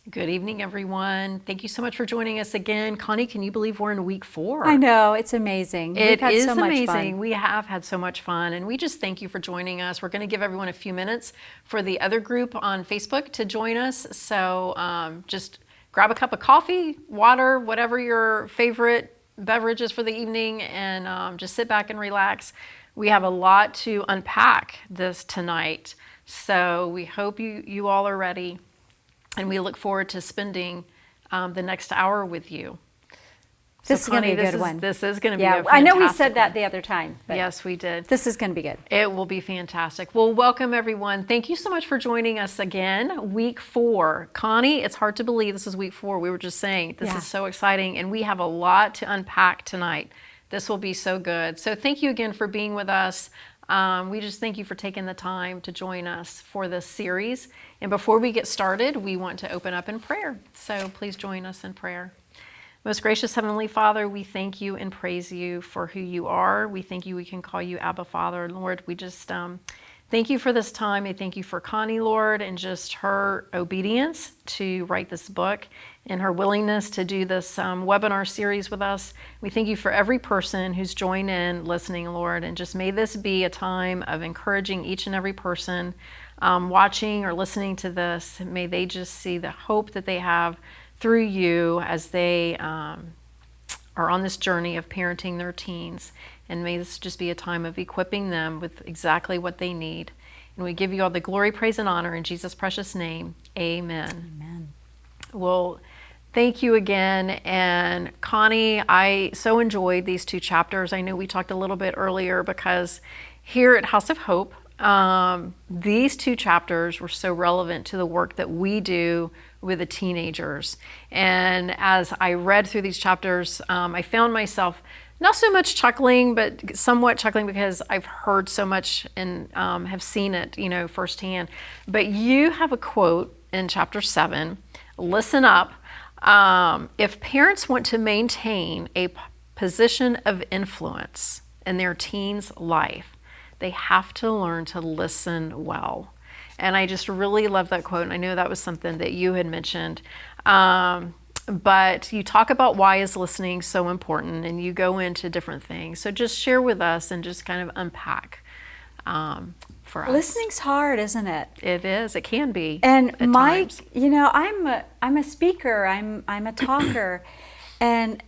Good evening, everyone. Thank you so much for joining us again. Connie, can you believe we're in week 4? I know, it's amazing. We've It had is so much amazing. fun. We have had so much fun, and we just thank you for joining us. We're going to give everyone a few minutes for the other group on Facebook to join us. So just grab a cup of coffee, water, whatever your favorite beverage is for the evening, and just sit back and relax. We have a lot to unpack this tonight, so we hope you all are ready. And we look forward to spending the next hour with you. This is going to be a good one. This is going to be a fantastic I know we said that one. the other time. But Yes, we did. This is going to be good. It will be fantastic. Well, welcome everyone. Thank you so much for joining us again. Week 4. Connie, it's hard to believe this is week 4. We were just saying this is so exciting, and we have a lot to unpack tonight. This will be so good. So thank you again for being with us. We just thank you for taking the time to join us for this series. And before we get started, we want to open up in prayer. So please join us in prayer. Most gracious Heavenly Father, we thank you and praise you for who you are. We thank you we can call you Abba Father. Lord, we just thank you for this time. I thank you for Connie, Lord, and just her obedience to write this book and her willingness to do this webinar series with us. We thank you for every person who's joined in listening, Lord, and just may this be a time of encouraging each and every person watching or listening to this. May they just see the hope that they have through you as they are on this journey of parenting their teens. And may this just be a time of equipping them with exactly what they need. And we give you all the glory, praise, and honor in Jesus' precious name. Amen. Amen. Well, thank you again. And Connie, I so enjoyed these 2 chapters. I know we talked a little bit earlier because here at House of Hope, these 2 chapters were so relevant to the work that we do with the teenagers. And as I read through these chapters, I found myself not so much chuckling, but somewhat chuckling because I've heard so much and have seen it, firsthand. But you have a quote in chapter 7. Listen up. If parents want to maintain a position of influence in their teen's life, they have to learn to listen well. And I just really love that quote. And I know that was something that you had mentioned. But you talk about why is listening so important, and you go into different things. So just share with us and just kind of unpack for us. Listening's hard, isn't it? It is. It can be. And at times. I'm a speaker. I'm a talker, and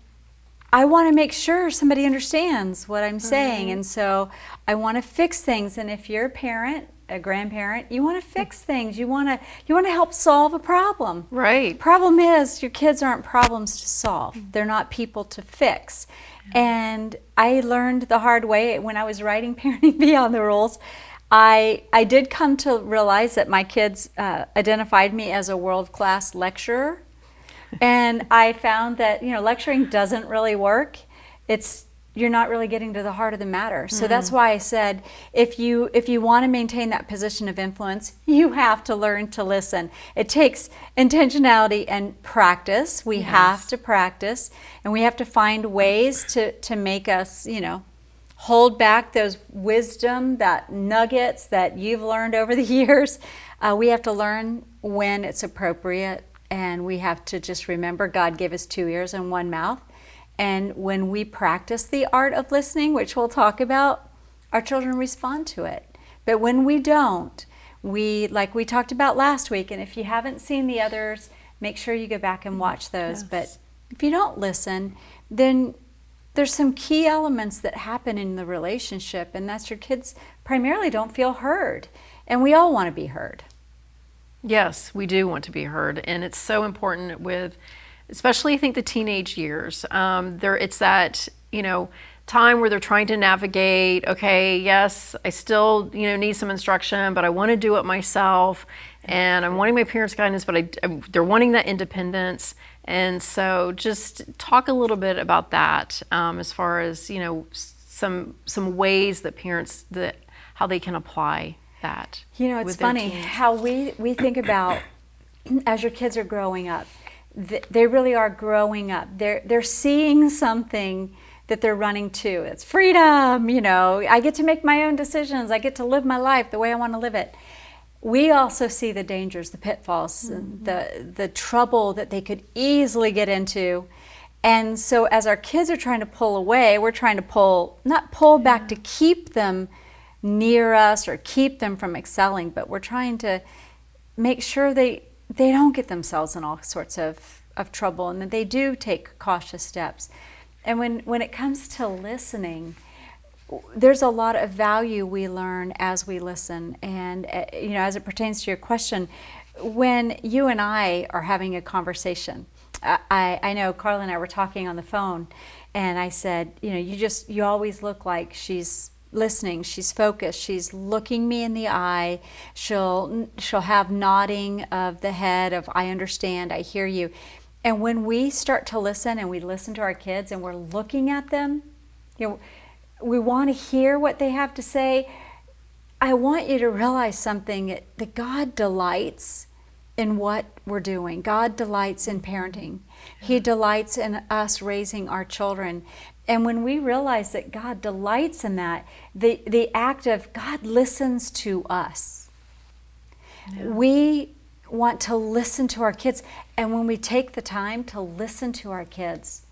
I want to make sure somebody understands what I'm saying. And so I want to fix things. And if you're a parent, a grandparent, you want to fix things. You want to help solve a problem. Right. Problem is, your kids aren't problems to solve. They're not people to fix. And I learned the hard way when I was writing Parenting Beyond the Rules. I did come to realize that my kids identified me as a world-class lecturer. And I found that, lecturing doesn't really work. You're not really getting to the heart of the matter. So that's why I said, if you want to maintain that position of influence, you have to learn to listen. It takes intentionality and practice. We have to practice, and we have to find ways to make us, hold back those wisdom, that nuggets that you've learned over the years. We have to learn when it's appropriate, and we have to just remember God gave us 2 ears and 1 mouth. And when we practice the art of listening, which we'll talk about, our children respond to it. But when we don't, like we talked about last week, and if you haven't seen the others, make sure you go back and watch those. Yes. But if you don't listen, then there's some key elements that happen in the relationship, and that's your kids primarily don't feel heard. And we all want to be heard. Yes, we do want to be heard. And it's so important with, especially I think the teenage years. It's that, time where they're trying to navigate, okay, yes, I still, need some instruction, but I want to do it myself. And I'm wanting my parents' guidance, but they're wanting that independence. And so just talk a little bit about that as far as, some ways that parents, how they can apply that. It's funny how we think about as your kids are growing up. They really are growing up. They're seeing something that they're running to. It's freedom, I get to make my own decisions. I get to live my life the way I want to live it. we also see the dangers, the pitfalls, the trouble that they could easily get into. And so as our kids are trying to pull away, we're trying to not pull back to keep them near us or keep them from excelling, but we're trying to make sure they don't get themselves in all sorts of trouble, and that they do take cautious steps. And when it comes to listening, there's a lot of value we learn as we listen. And as it pertains to your question, when you and I are having a conversation, I know Carla and I were talking on the phone, and I said, you always look like she's listening, she's focused, she's looking me in the eye, she'll have nodding of the head of I understand, I hear you. And when we start to listen, and we listen to our kids and we're looking at them, we want to hear what they have to say. I want you to realize something, that God delights in what we're doing. God delights in parenting. He delights in us raising our children. And when we realize that God delights in that, the act of God listens to us. Yeah. We want to listen to our kids. And when we take the time to listen to our kids,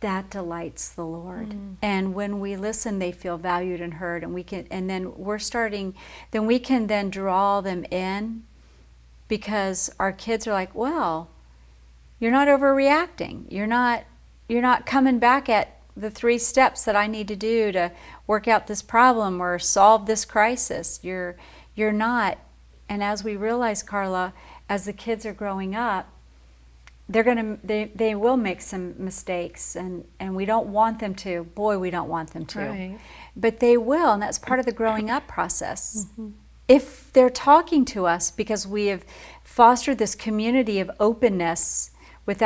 that delights the Lord. And when we listen, they feel valued and heard, and we can then draw them in, because our kids are like, well, you're not overreacting. You're not coming back at the 3 steps that I need to do to work out this problem or solve this crisis. You're not. And as we realize, Carla, as the kids are growing up, they will make some mistakes, and we don't want them to. Boy, we don't want them to. Right. But they will, and that's part of the growing up process. If they're talking to us, because we have fostered this community of openness with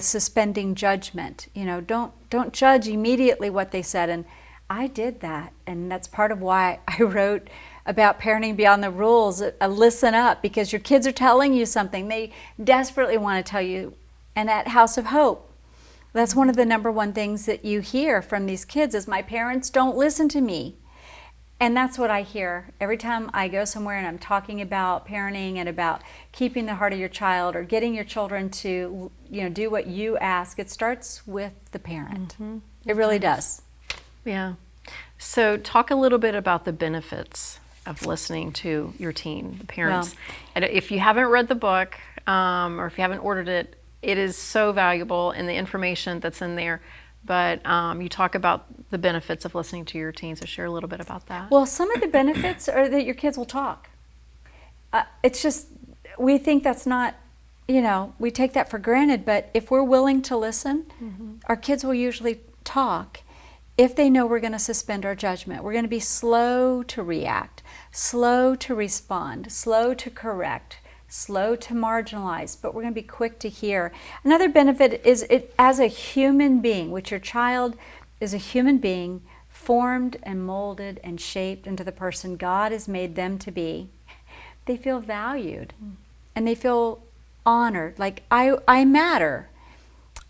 suspending judgment. Don't judge immediately what they said. And I did that, and that's part of why I wrote about parenting beyond the rules. Listen up, because your kids are telling you something they desperately want to tell you. And at House of Hope, that's one of the number one things that you hear from these kids is, my parents don't listen to me. And that's what I hear every time I go somewhere and I'm talking about parenting and about keeping the heart of your child or getting your children to do what you ask. It starts with the parent. It really does. Yeah. So talk a little bit about the benefits of listening to your teen, the parents. And if you haven't read the book, or if you haven't ordered it, it is so valuable in the information that's in there. But you talk about the benefits of listening to your teens. So share a little bit about that. Well, some of the benefits are that your kids will talk. It's just, we think that's not, we take that for granted. But if we're willing to listen, our kids will usually talk. If they know we're going to suspend our judgment, we're going to be slow to react, slow to respond, slow to correct, slow to marginalize, but we're going to be quick to hear. Another benefit is it as a human being, which your child is a human being formed and molded and shaped into the person God has made them to be. They feel valued and they feel honored, like I matter.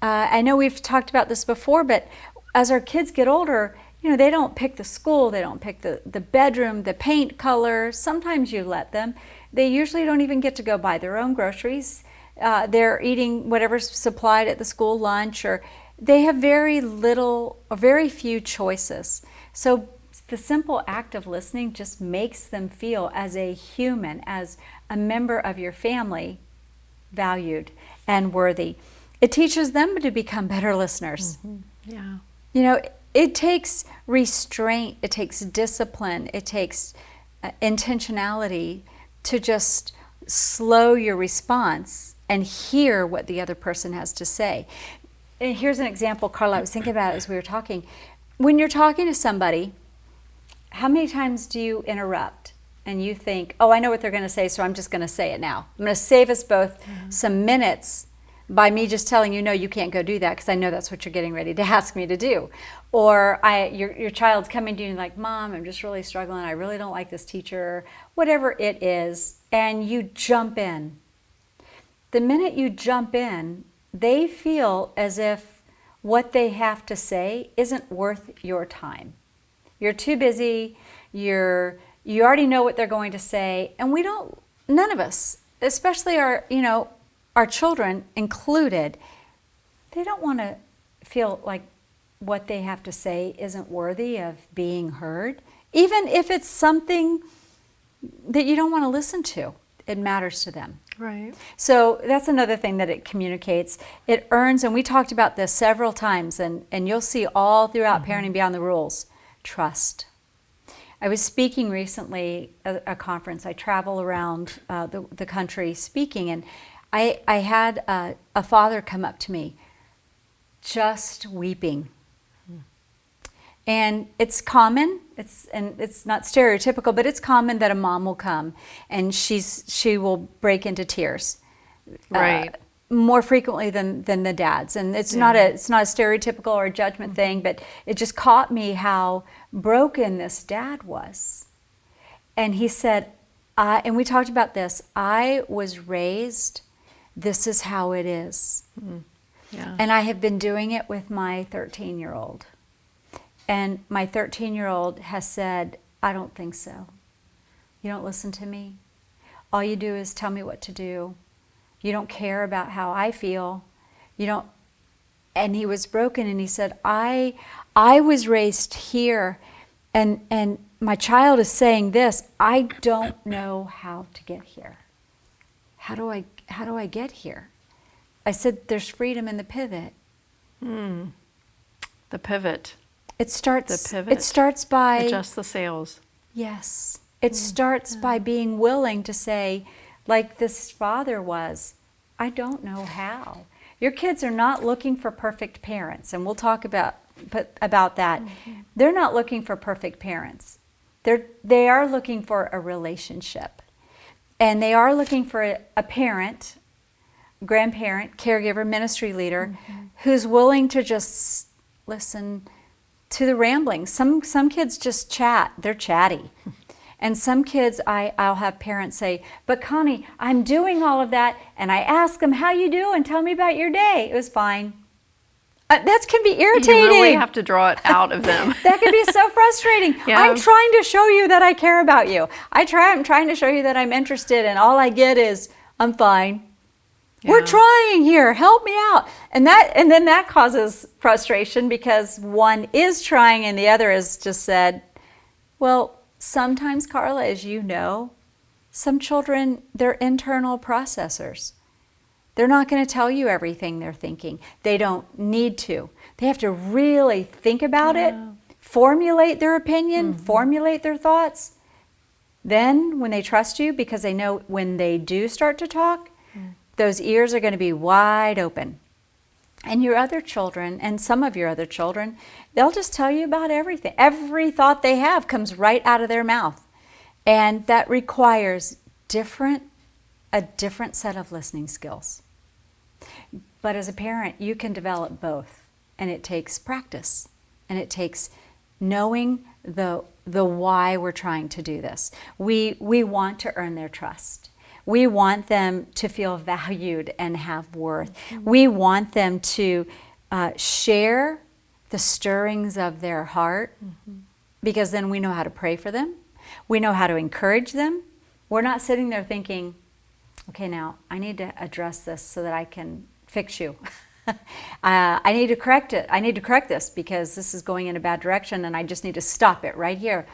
I know we've talked about this before, but as our kids get older, they don't pick the school, they don't pick the bedroom, the paint color. Sometimes you let them. They usually don't even get to go buy their own groceries. They're eating whatever's supplied at the school lunch, or they have very few choices. So the simple act of listening just makes them feel, as a human, as a member of your family, valued and worthy. It teaches them to become better listeners. Yeah. It takes restraint, it takes discipline, it takes intentionality to just slow your response and hear what the other person has to say. And here's an example, Carla, I was thinking about it as we were talking. When you're talking to somebody, how many times do you interrupt and you think, oh, I know what they're going to say, so I'm just going to say it now. I'm going to save us both some minutes by me just telling you, no, you can't go do that, because I know that's what you're getting ready to ask me to do. Or your child's coming to you and like, Mom, I'm just really struggling. I really don't like this teacher, whatever it is. And you jump in. The minute you jump in, they feel as if what they have to say isn't worth your time. You're too busy. You're You already know what they're going to say, and none of us, especially our children included, they don't want to feel like what they have to say isn't worthy of being heard, even if it's something that you don't want to listen to. It matters to them. Right. So that's another thing that it communicates. It earns, and we talked about this several times, and you'll see all throughout Parenting Beyond the Rules, trust. I was speaking recently at a conference. I travel around the country speaking, and I had a father come up to me just weeping. And it's common, it's not stereotypical, but it's common that a mom will come and she will break into tears. Right. More frequently than the dads. And it's not a stereotypical or a judgment thing, but it just caught me how broken this dad was. And he said, and we talked about this, I was raised, this is how it is. Yeah. And I have been doing it with my 13-year-old. And my 13-year-old has said, I don't think so. You don't listen to me. All you do is tell me what to do. You don't care about how I feel. You don't. And he was broken, and he said, I was raised here, and my child is saying this. I don't know how to get here. How do I get here? I said, there's freedom in the pivot. The pivot. It starts. The pivot. It starts by adjust the sails. Yes. It starts by being willing to say, like this father was, I don't know how. Your kids are not looking for perfect parents, and we'll talk about that. They're not looking for perfect parents. They are looking for a relationship, and they are looking for a parent, grandparent, caregiver, ministry leader, who's willing to just listen to the ramblings. Some kids just chat. They're chatty. And some kids, I'll have parents say, but Connie, I'm doing all of that, and I ask them, how you doing? Tell me about your day. It was fine. That can be irritating. You really have to draw it out of them. That can be so frustrating. Yeah. I'm trying to show you that I care about you. I'm trying to show you that I'm interested, and all I get is, I'm fine. Yeah. We're trying here. Help me out. And then that causes frustration because one is trying and the other has just said, well, sometimes, Carla, as you know, some children, they're internal processors. They're not going to tell you everything they're thinking. They don't need to. They have to really think about it, formulate their opinion, formulate their thoughts. Then when they trust you, because they know when they do start to talk, those ears are going to be wide open. And your other children, and some of your other children, they'll just tell you about everything. Every thought they have comes right out of their mouth. And that requires a different set of listening skills. But as a parent, you can develop both. And it takes practice. And it takes knowing the why we're trying to do this. We want to earn their trust. We want them to feel valued and have worth. We want them to share the stirrings of their heart, because then we know how to pray for them. We know how to encourage them. We're not sitting there thinking, okay, now I need to address this so that I can fix you. I need to correct it. I need to correct this because this is going in a bad direction and I just need to stop it right here.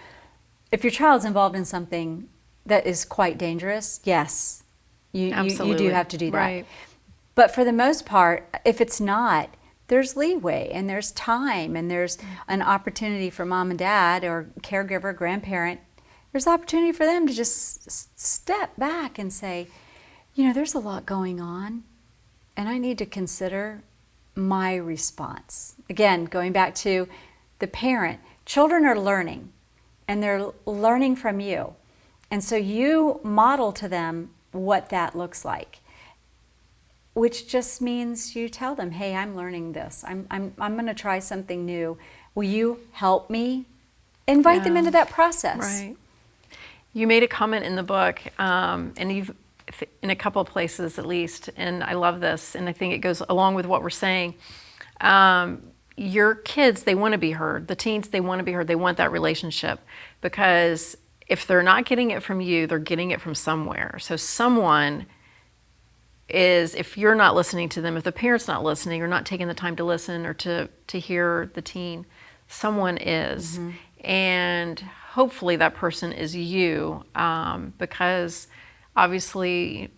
If your child's involved in something that is quite dangerous, yes, you do have to do that. Right. But for the most part, if it's not, there's leeway and there's time and there's an opportunity for mom and dad or caregiver, grandparent. There's opportunity for them to just step back and say, there's a lot going on and I need to consider my response. Again, going back to the parent, children are learning and they're learning from you. And so you model to them what that looks like, which just means you tell them, hey, I'm learning this. I'm going to try something new. Will you help me? Invite them into that process. Right. You made a comment in the book, and you've in a couple of places at least, and I love this, and I think it goes along with what we're saying. Your kids, they want to be heard. The teens, they want to be heard. They want that relationship because if they're not getting it from you, they're getting it from somewhere. So someone is, if you're not listening to them, if the parent's not listening or not taking the time to listen or to hear the teen, someone is. And hopefully that person is you, because obviously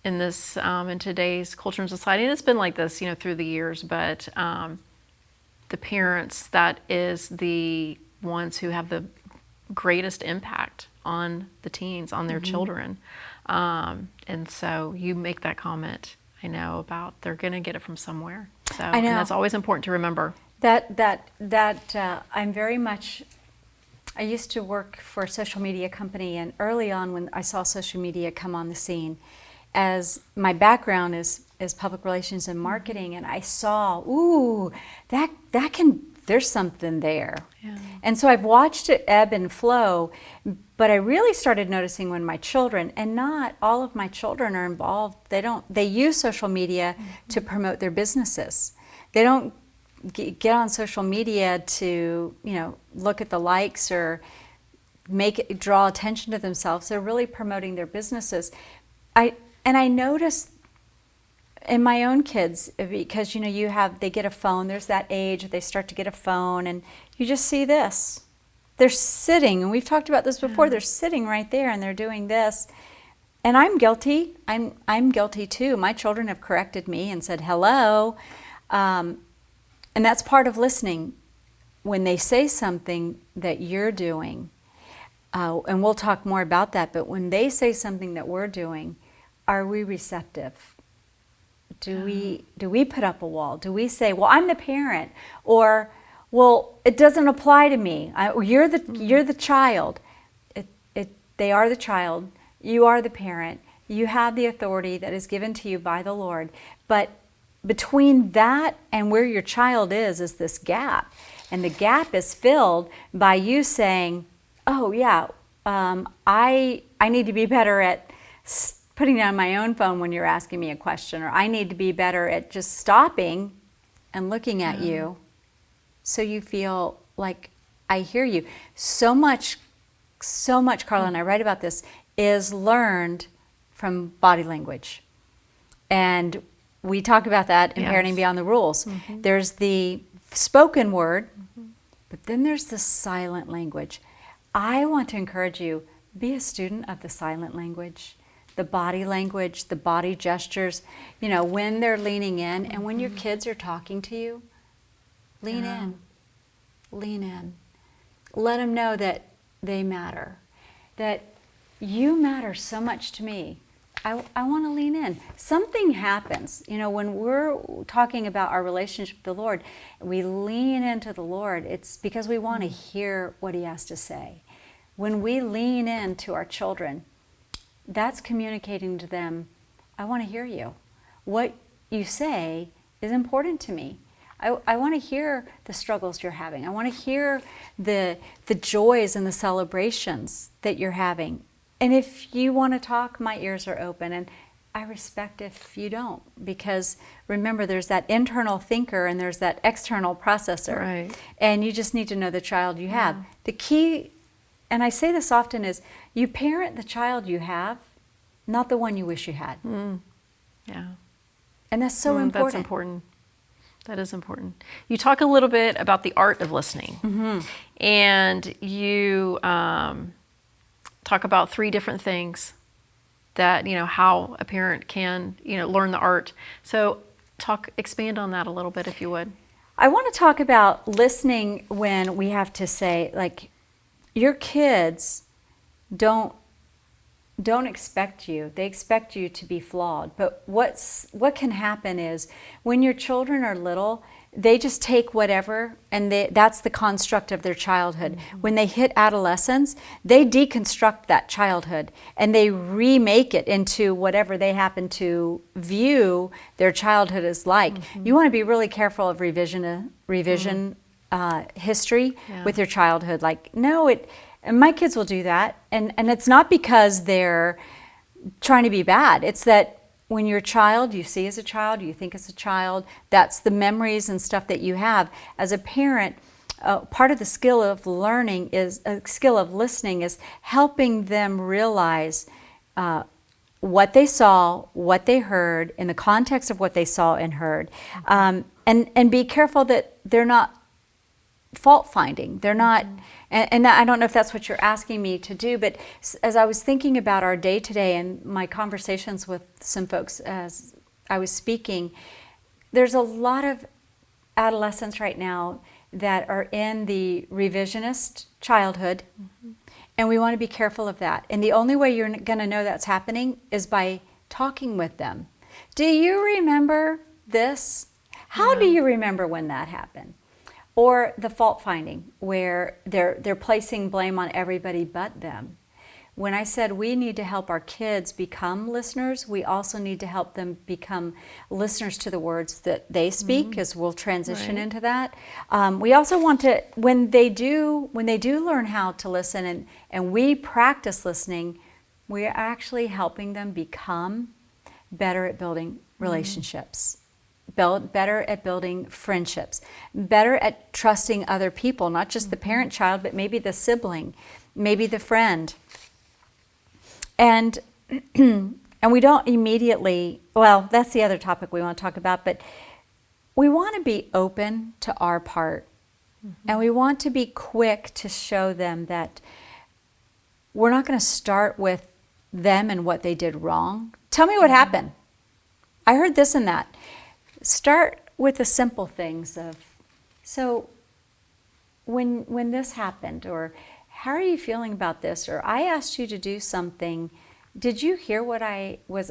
in this, in today's culture and society, and it's been like this, through the years, but the parents, that is the ones who have the greatest impact on the teens, on their children. And so you make that comment, I know, about they're going to get it from somewhere. So I know. And that's always important to remember. I'm very much, I used to work for a social media company, and early on when I saw social media come on the scene, as my background is public relations and marketing, and I saw, there's something there. Yeah. And so I've watched it ebb and flow, but I really started noticing when my children, and not all of my children are involved, they use social media to promote their businesses. They don't get on social media to, look at the likes or draw attention to themselves. They're really promoting their businesses. I noticed in my own kids, because they get a phone, there's that age, they start to get a phone, and you just see this. They're sitting, and we've talked about this before, they're sitting right there and they're doing this. And I'm guilty. I'm guilty too. My children have corrected me and said, hello. And that's part of listening. When they say something that you're doing, and we'll talk more about that, but when they say something that we're doing, are we receptive? Do we put up a wall? Do we say, well, I'm the parent, or, well, it doesn't apply to me. You're the child. They are the child. You are the parent. You have the authority that is given to you by the Lord. But between that and where your child is this gap. And the gap is filled by you saying, oh, yeah, I need to be better at putting down my own phone when you're asking me a question, or I need to be better at just stopping and looking at you so you feel like I hear you. So much, Carla, and I write about this, is learned from body language. And we talk about that in Parenting Beyond the Rules. There's the spoken word, but then there's the silent language. I want to encourage you, be a student of the silent language. The body language, the body gestures, when they're leaning in, and when your kids are talking to you, lean in. Let them know that they matter, that you matter so much to me. I want to lean in. Something happens, when we're talking about our relationship with the Lord, we lean into the Lord. It's because we want to hear what He has to say. When we lean into our children, that's communicating to them, I want to hear you. What you say is important to me. I want to hear the struggles you're having. I want to hear the joys and the celebrations that you're having. And if you want to talk, my ears are open. And I respect if you don't. Because remember, there's that internal thinker and there's that external processor. Right. And you just need to know the child you have. The key, and I say this often, is you parent the child you have, not the one you wish you had. Yeah. And that's so important. That's important. That is important. You talk a little bit about the art of listening. And you talk about 3 different things that, how a parent can, learn the art. So expand on that a little bit, if you would. I want to talk about listening when we have to say, like, your kids don't expect you. They expect you to be flawed. But what can happen is when your children are little, they just take whatever, and that's the construct of their childhood. When they hit adolescence, they deconstruct that childhood and they remake it into whatever they happen to view their childhood as like. You want to be really careful of revision history with your childhood. Like, no, and my kids will do that, and it's not because they're trying to be bad. It's that when you're a child, you see as a child, you think as a child, that's the memories and stuff that you have. As a parent, part of the skill of learning is a skill of listening is helping them realize what they saw, what they heard, in the context of what they saw and heard, and be careful that they're not fault finding. They're not, and I don't know if that's what you're asking me to do, but as I was thinking about our day today and my conversations with some folks as I was speaking, there's a lot of adolescents right now that are in the revisionist childhood, and we want to be careful of that. And the only way you're going to know that's happening is by talking with them. Do you remember this? How do you remember when that happened? Or the fault finding, where they're placing blame on everybody but them. When I said we need to help our kids become listeners, we also need to help them become listeners to the words that they speak, as we'll transition into that. We also want to, when they do learn how to listen and we practice listening, we are actually helping them become better at building relationships, better at building friendships, better at trusting other people, not just the parent-child, but maybe the sibling, maybe the friend. And we don't immediately, well, that's the other topic we want to talk about, but we want to be open to our part. And we want to be quick to show them that we're not going to start with them and what they did wrong. Tell me what happened. I heard this and that. Start with the simple things of, so when this happened, or how are you feeling about this? Or I asked you to do something. Did you hear what I was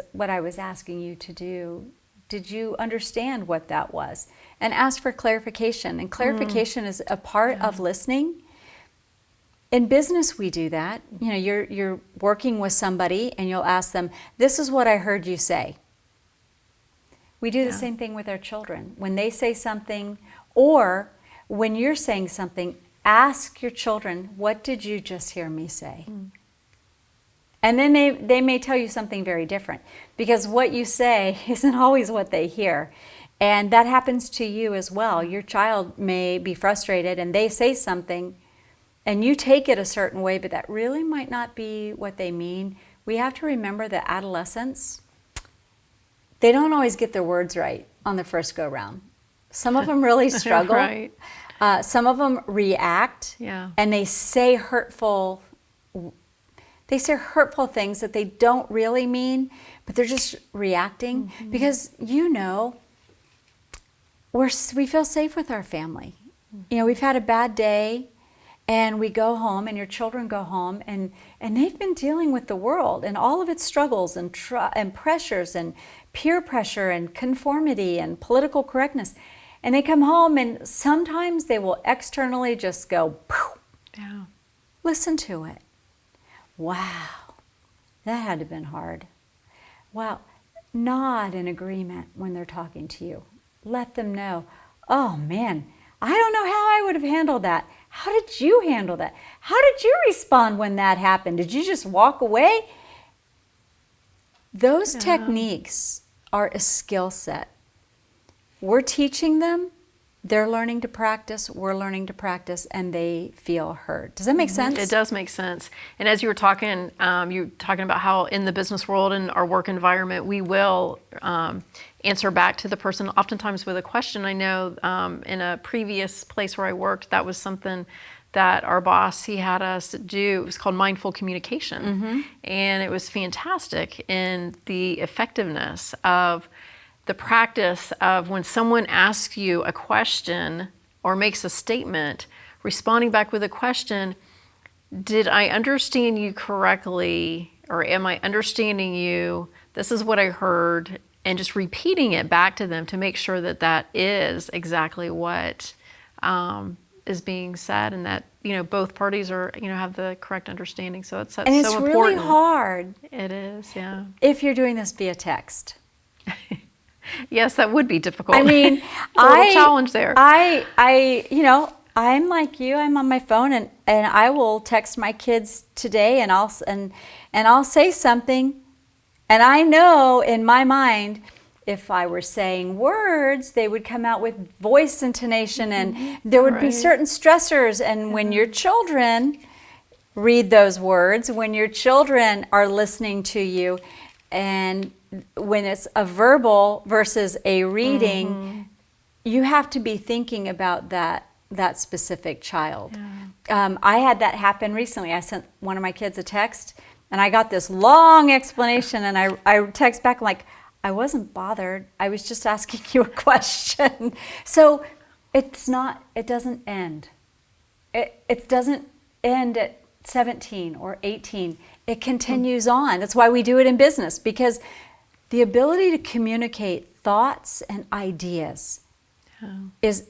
asking you to do? Did you understand what that was? And ask for clarification. And clarification is a part of listening. In business, we do that. You know, you're working with somebody and you'll ask them, "This is what I heard you say." We do the same thing with our children. When they say something, or when you're saying something, ask your children, "What did you just hear me say?" And then they may tell you something very different, because what you say isn't always what they hear. And that happens to you as well. Your child may be frustrated and they say something and you take it a certain way, but that really might not be what they mean. We have to remember that adolescents, they don't always get their words right on the first go round. Some of them really struggle. Right. Some of them react, and they say hurtful things that they don't really mean, but they're just reacting because, you know, we feel safe with our family. You know, we've had a bad day and we go home, and your children go home, and they've been dealing with the world and all of its struggles and pressures and peer pressure and conformity and political correctness. And they come home and sometimes they will externally just go, poof. Yeah. Listen to it. Wow, that had to have been hard. Wow, nod in agreement when they're talking to you. Let them know, oh man, I don't know how I would have handled that. How did you handle that? How did you respond when that happened? Did you just walk away? Those techniques are a skill set. We're teaching them, they're learning to practice, we're learning to practice, and they feel heard. Does that make sense? It does make sense. And as you were talking about how in the business world and our work environment, we will answer back to the person, oftentimes with a question. I know in a previous place where I worked, that was something that our boss, he had us do. It was called mindful communication. And it was fantastic in the effectiveness of the practice of when someone asks you a question or makes a statement, responding back with a question, did I understand you correctly, or am I understanding you? This is what I heard, and just repeating it back to them to make sure that that is exactly what is being said, and that, you know, both parties are, you know, have the correct understanding. So it's so important. And it's really hard. It is, yeah. If you're doing this via text. Yes, that would be difficult. I mean, a little challenge there. You know, I'm like you. I'm on my phone, and I will text my kids today, and I'll say something, and I know in my mind if I were saying words, they would come out with voice intonation, and there would be certain stressors. And when your children read those words, when your children are listening to you, and when it's a verbal versus a reading, you have to be thinking about that specific child. I had that happen recently. I sent one of my kids a text, and I got this long explanation, and I text back like, I wasn't bothered. I was just asking you a question. So it doesn't end. It doesn't end at 17 or 18. It continues on. That's why we do it in business, because the ability to communicate thoughts and ideas is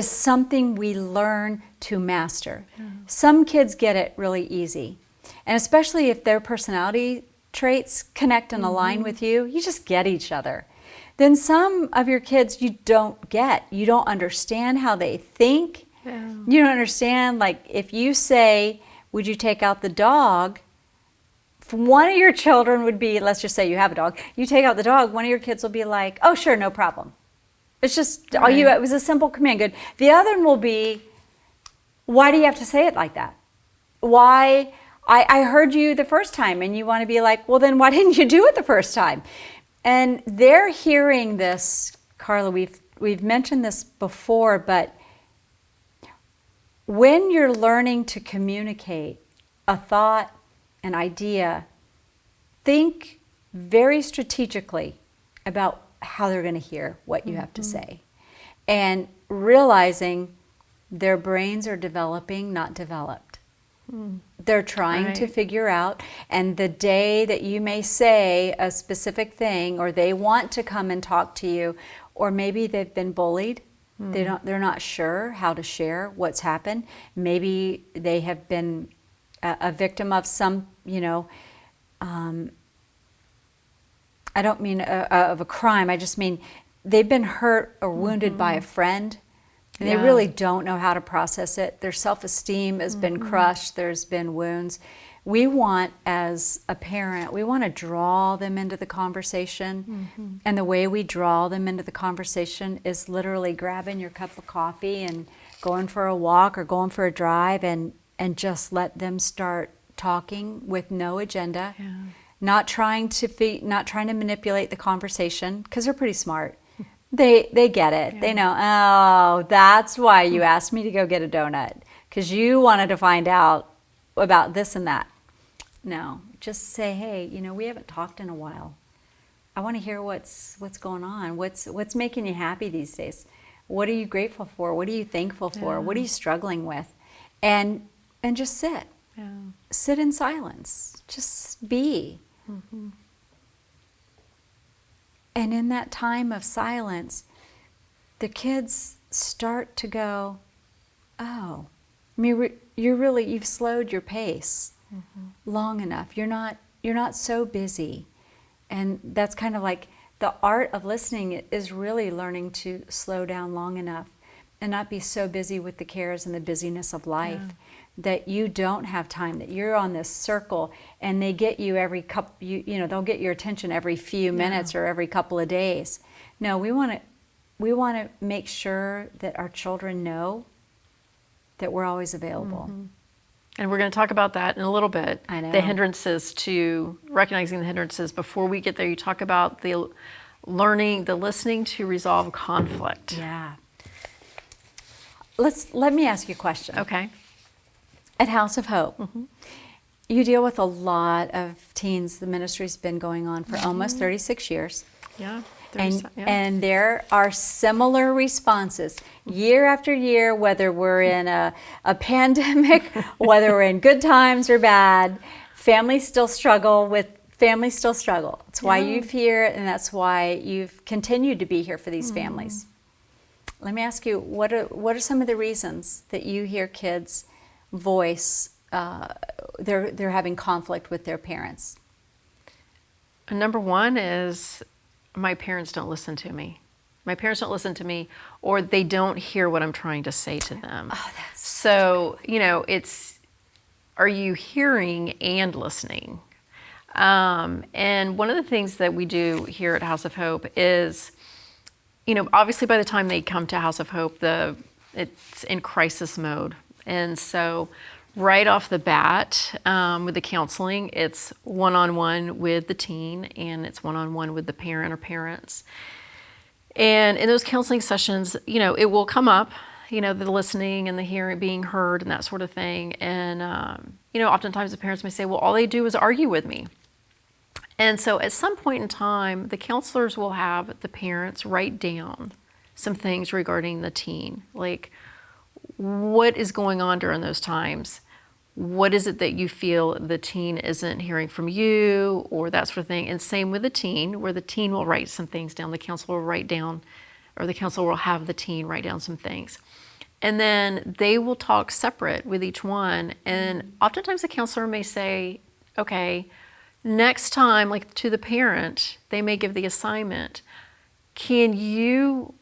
something we learn to master. Some kids get it really easy. And especially if their personality traits connect and align with you, you just get each other. Then some of your kids you don't get. You don't understand how they think. You don't understand, like, if you say, would you take out the dog? One of your children would be, let's just say you have a dog, you take out the dog, one of your kids will be like, oh, sure, no problem. It's just, it was a simple command. Good. The other one will be, why do you have to say it like that? Why? I heard you the first time, and you want to be like, well, then why didn't you do it the first time? And they're hearing this, Carla, we've mentioned this before, but when you're learning to communicate a thought, an idea, think very strategically about how they're going to hear what you have to say. And realizing their brains are developing, not developed. They're trying to figure out, and the day that you may say a specific thing, or they want to come and talk to you, or maybe they've been bullied, they're not sure how to share what's happened. Maybe they have been a victim of some, I don't mean of a crime, I just mean they've been hurt or wounded by a friend, and they really don't know how to process it. Their self-esteem has been crushed, there's been wounds. We want, as a parent, we want to draw them into the conversation, and the way we draw them into the conversation is literally grabbing your cup of coffee and going for a walk or going for a drive, and just let them start talking with no agenda. Not trying to manipulate the conversation, because they're pretty smart. They get it. They know, oh, that's why you asked me to go get a donut, because you wanted to find out about this and that. No, just say, hey, we haven't talked in a while. I want to hear what's going on. What's making you happy these days? What are you grateful for? What are you thankful for? What are you struggling with? And just sit. Sit in silence. Just be. And in that time of silence, the kids start to go, oh, you've slowed your pace long enough. You're not so busy. And that's kind of like the art of listening is really learning to slow down long enough and not be so busy with the cares and the busyness of life that you don't have time, that you're on this circle, and they get you every couple, they'll get your attention every few minutes or every couple of days. No, we want to make sure that our children know that we're always available. And we're going to talk about that in a little bit. I know. The hindrances to recognizing the hindrances. Before we get there, you talk about the listening to resolve conflict. Yeah. Let me ask you a question. Okay. At House of Hope, you deal with a lot of teens. The ministry's been going on for almost 36 years. Yeah. And there are similar responses year after year, whether we're in a pandemic, whether we're in good times or bad, families still struggle. It's why you're here, and that's why you've continued to be here for these families. Let me ask you, what are some of the reasons that you hear kids voice they're having conflict with their parents? Number one is, my parents don't listen to me. My parents don't listen to me, or they don't hear what I'm trying to say to them. Oh, that's so, it's, are you hearing and listening? And one of the things that we do here at House of Hope is, obviously by the time they come to House of Hope, it's in crisis mode. And so right off the bat, with the counseling, it's one-on-one with the teen, and it's one-on-one with the parent or parents. And in those counseling sessions, it will come up, the listening and the hearing, being heard and that sort of thing. And, oftentimes the parents may say, well, all they do is argue with me. And so at some point in time, the counselors will have the parents write down some things regarding the teen, like what is going on during those times. What is it that you feel the teen isn't hearing from you, or that sort of thing. And same with the teen, where the teen will write some things down. The counselor will write down, or the counselor will have the teen write down some things. And then they will talk separate with each one. And oftentimes the counselor may say, okay, next time, like to the parent, they may give the assignment, can you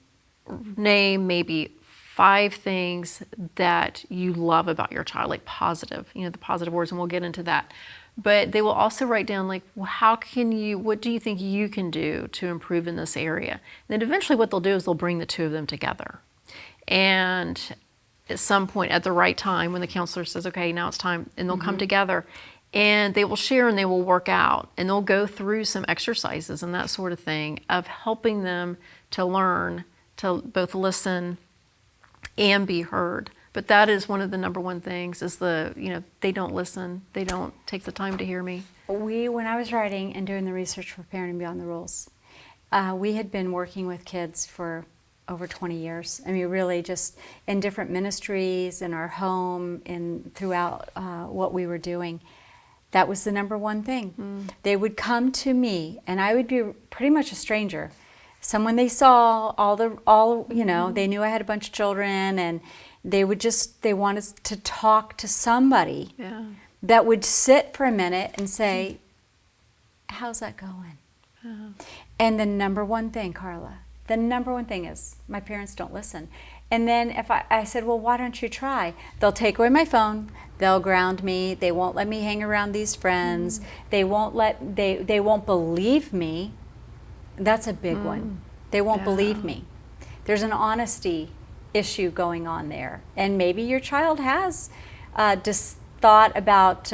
name maybe 5 things that you love about your child, like positive, the positive words, and we'll get into that. But they will also write down, like, well, what do you think you can do to improve in this area? And then eventually what they'll do is they'll bring the two of them together. And at some point at the right time, when the counselor says, okay, now it's time, and they'll come together, and they will share and they will work out, and they'll go through some exercises and that sort of thing of helping them to learn to both listen and be heard. But that is one of the number one things is they don't listen. They don't take the time to hear me. When I was writing and doing the research for Parenting Beyond the Rules, we had been working with kids for over 20 years. I mean, really just in different ministries, in our home, and throughout what we were doing. That was the number one thing. They would come to me, and I would be pretty much a stranger. Someone they saw, they knew I had a bunch of children, and they wanted to talk to somebody that would sit for a minute and say, how's that going? And the number one thing, Carla, is my parents don't listen. And then if I said, well, why don't you try? They'll take away my phone. They'll ground me. They won't let me hang around these friends. They won't believe me. That's a big one. They won't believe me. There's an honesty issue going on there. And maybe your child has just thought about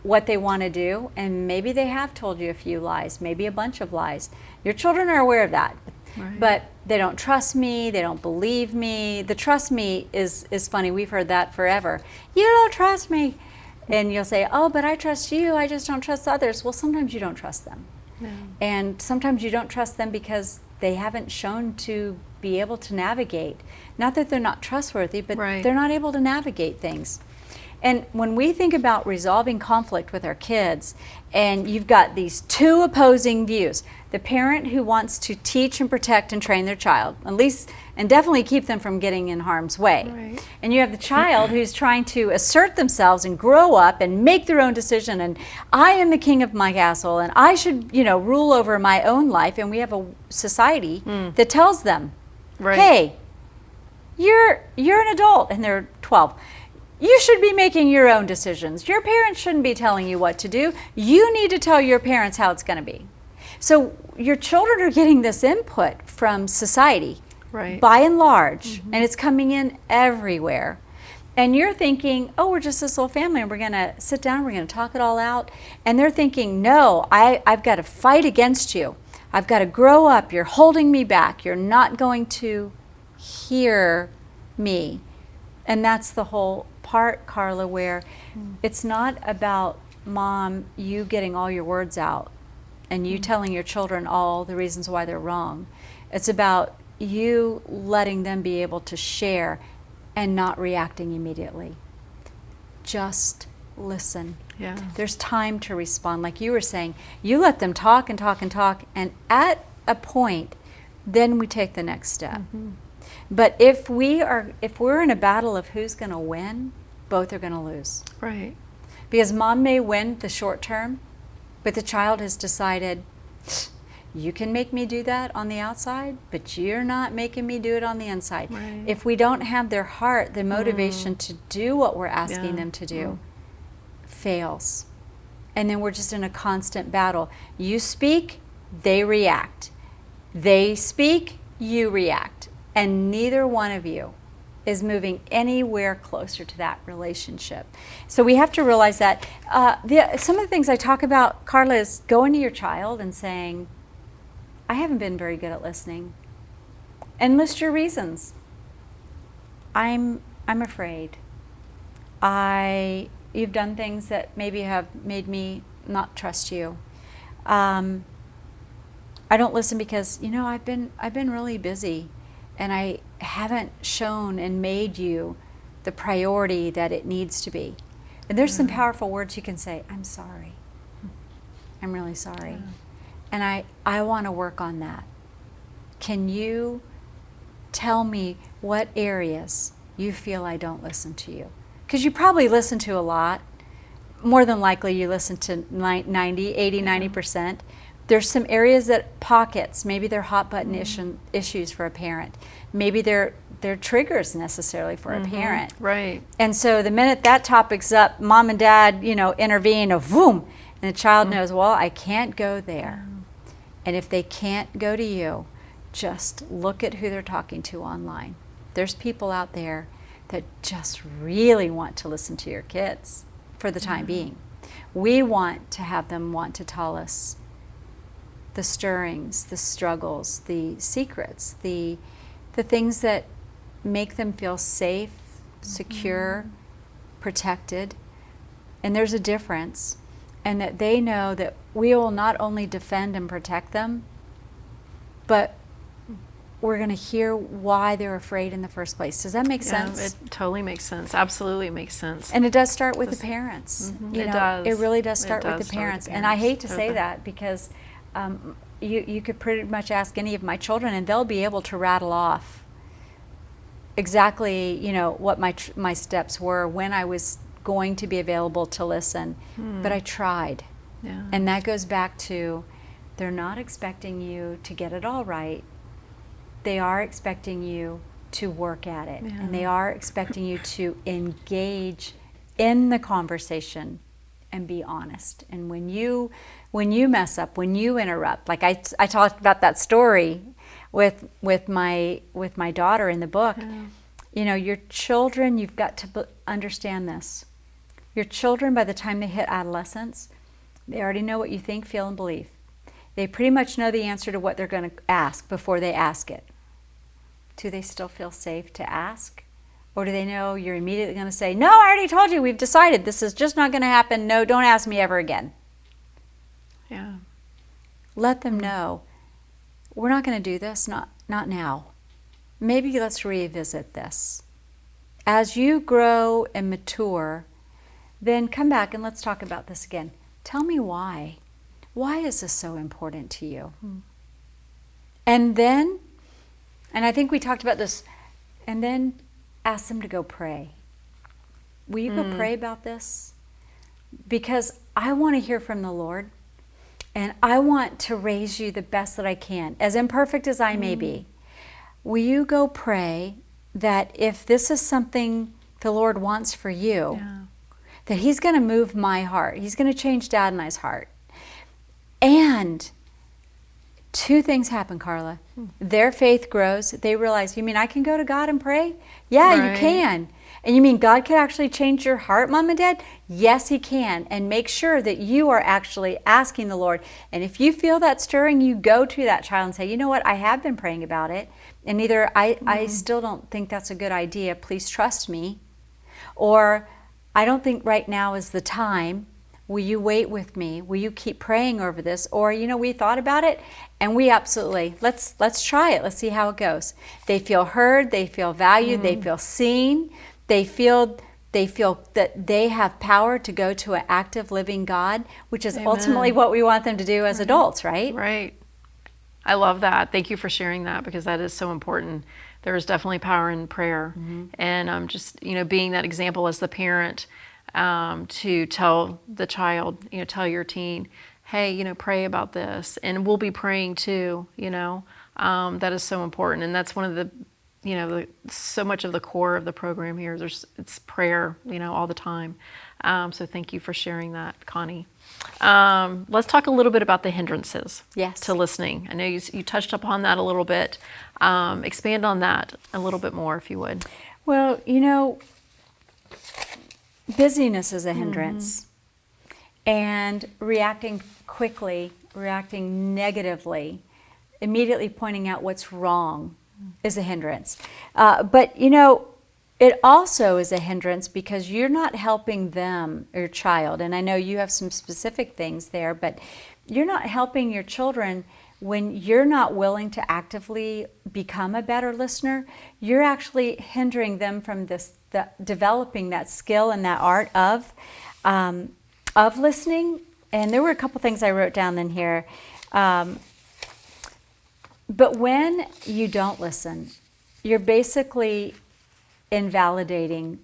what they want to do, and maybe they have told you a few lies, maybe a bunch of lies. Your children are aware of that. Right. But they don't trust me, they don't believe me. The trust me is funny. We've heard that forever. You don't trust me. And you'll say, oh, but I trust you, I just don't trust others. Well, sometimes you don't trust them. No. And sometimes you don't trust them because they haven't shown to be able to navigate. Not that they're not trustworthy, but they're not able to navigate things. And when we think about resolving conflict with our kids, and you've got these two opposing views, the parent who wants to teach and protect and train their child, at least, and definitely keep them from getting in harm's way. Right. And you have the child who's trying to assert themselves and grow up and make their own decision, and I am the king of my castle, and I should, rule over my own life. And we have a society that tells them, hey, you're an adult, and they're 12. You should be making your own decisions. Your parents shouldn't be telling you what to do. You need to tell your parents how it's going to be. So your children are getting this input from society, by and large, and it's coming in everywhere. And you're thinking, oh, we're just this little family, and we're going to sit down, we're going to talk it all out. And they're thinking, no, I've got to fight against you. I've got to grow up. You're holding me back. You're not going to hear me. And that's the whole part, Carla, where it's not about, Mom, you getting all your words out and you telling your children all the reasons why they're wrong. It's about you letting them be able to share and not reacting immediately. Just listen. Yeah. There's time to respond. Like you were saying, you let them talk and talk and talk, and at a point, then we take the next step. But if we're in a battle of who's going to win, both are going to lose. Right. Because Mom may win the short term, but the child has decided, you can make me do that on the outside, but you're not making me do it on the inside. Right. If we don't have their heart, the motivation to do what we're asking them to do, fails. And then we're just in a constant battle. You speak, they react. They speak, you react. And neither one of you is moving anywhere closer to that relationship. So we have to realize that. Some of the things I talk about, Carla, is going to your child and saying, I haven't been very good at listening. And list your reasons. I'm afraid. You've done things that maybe have made me not trust you. I don't listen because, I've been really busy, and I haven't shown and made you the priority that it needs to be. And there's some powerful words you can say. I'm sorry. I'm really sorry. And I want to work on that. Can you tell me what areas you feel I don't listen to you? Because you probably listen to a lot. More than likely you listen to 90%. There's some areas pockets, maybe they're hot button issues for a parent. Maybe they're triggers necessarily for a parent. Right. And so the minute that topic's up, mom and dad, intervene, boom, and the child knows, well, I can't go there. And if they can't go to you, just look at who they're talking to online. There's people out there that just really want to listen to your kids for the time being. We want to have them want to tell us the stirrings, the struggles, the secrets, the things that make them feel safe, secure, protected. And there's a difference. And that they know that we will not only defend and protect them, but we're going to hear why they're afraid in the first place. Does that make sense? It totally makes sense. Absolutely makes sense. And it does start with the parents. It does. It really does start with the parents. And I hate to say totally. that because you could pretty much ask any of my children and they'll be able to rattle off exactly, what my steps were when I was going to be available to listen. But I tried. Yeah. And that goes back to, they're not expecting you to get it all right. They are expecting you to work at it. Yeah. And they are expecting you to engage in the conversation and be honest. And when you mess up, when you interrupt, like I talked about that story with my daughter in the book. Your children, you've got to understand this. Your children, by the time they hit adolescence, they already know what you think, feel, and believe. They pretty much know the answer to what they're going to ask before they ask it. Do they still feel safe to ask? Or do they know you're immediately going to say, no, I already told you, we've decided this is just not going to happen. No, don't ask me ever again. Yeah. Let them know, we're not going to do this, not now. Maybe let's revisit this. As you grow and mature, then come back and let's talk about this again. Tell me why. Why is this so important to you? And then, and I think we talked about this, and then ask them to go pray. Will you go pray about this? Because I want to hear from the Lord, and I want to raise you the best that I can, as imperfect as I may be. Will you go pray that if this is something the Lord wants for you, that He's going to move my heart. He's going to change Dad and I's heart. And two things happen, Carla. Their faith grows. They realize, you mean I can go to God and pray? Yeah, Right. you can. And you mean God could actually change your heart, Mom and Dad? Yes, He can. And make sure that you are actually asking the Lord. And if you feel that stirring, you go to that child and say, you know what, I have been praying about it. And either I still don't think that's a good idea. Please trust me. Or I don't think right now is the time. Will you wait with me? Will you keep praying over this? Or, we thought about it and we absolutely, let's try it. Let's see how it goes. They feel heard. They feel valued. They feel seen. They feel that they have power to go to an active living God, which is ultimately what we want them to do as adults, right? Right. I love that. Thank you for sharing that, because that is so important. There is definitely power in prayer. And just, being that example as the parent, to tell the child, tell your teen, hey, pray about this. And we'll be praying too, that is so important. And that's one of the, so much of the core of the program here. It's prayer, all the time. So thank you for sharing that, Connie. Let's talk a little bit about the hindrances to listening. I know you touched upon that a little bit. Expand on that a little bit more, if you would. Well, busyness is a hindrance. And reacting quickly, reacting negatively, immediately pointing out what's wrong is a hindrance. But it also is a hindrance because you're not helping them, your child. And I know you have some specific things there, but you're not helping your children when you're not willing to actively become a better listener. You're actually hindering them from developing that skill and that art of listening. And there were a couple things I wrote down in here. But when you don't listen, you're basically invalidating